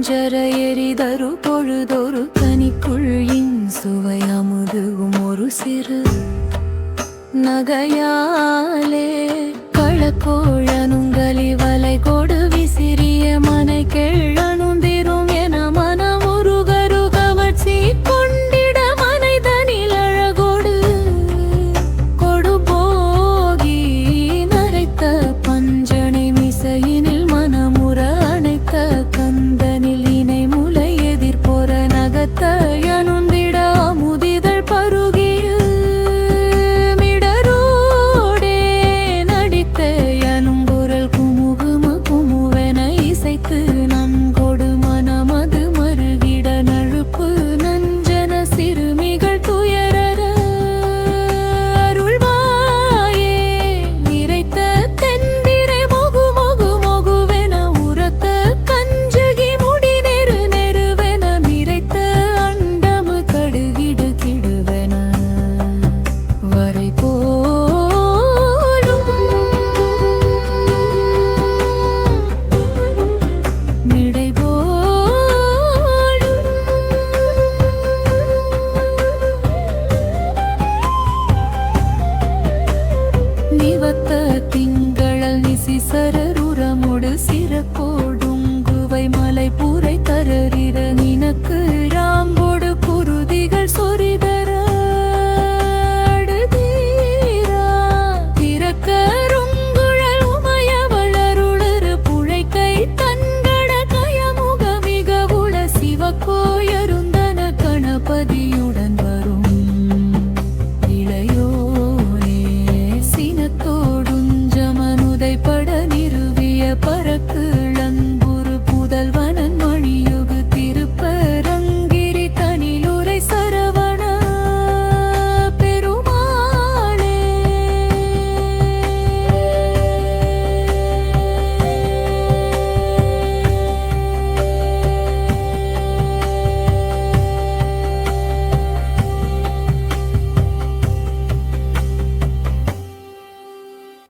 பஞ்சர எரிதரு பொழுதொரு கனிக்குள் சுவை அமுதுகும் ஒரு சிறு நகையாலே களக்கோழனுங்களி வலை கொடு விசிறிய மனை கெழனுந்திரும் என மனமுருகரு கவர்ச்சி கொண்டிட மனைதனில் அழகோடு கொடுபோகி நரைத்த பஞ்சனை மிசையினில் மனமுற அணைத்த கந்தனில் இணை முலை எதிர்பொற நகத்த யனுந்திட அமுதிதழ் பருகிய மிடரோடே நடித்த யனுங்குரல் குமுகும குமுவென இசைத்து நன்கொடு மனமது மருகிட நழுப்பு நஞ்சன சிறுமிகள் துயரற அருள்வாயே நிறைத்த தென்திரை மொகு மொகு மொகுவென உரத்த கஞ்சகி முடி நெரு நெருவென நிறைத்த அண்டமு கடுகிடு கிடுவென வரை போலும் மிடை போலும் நிவத்த திங்களல் நிசிசரருரமுடு சிறப்போடுங்குவை மலை பூரை தரறிற நினக்கு ராம்போடு குருதிகள் சொரிதர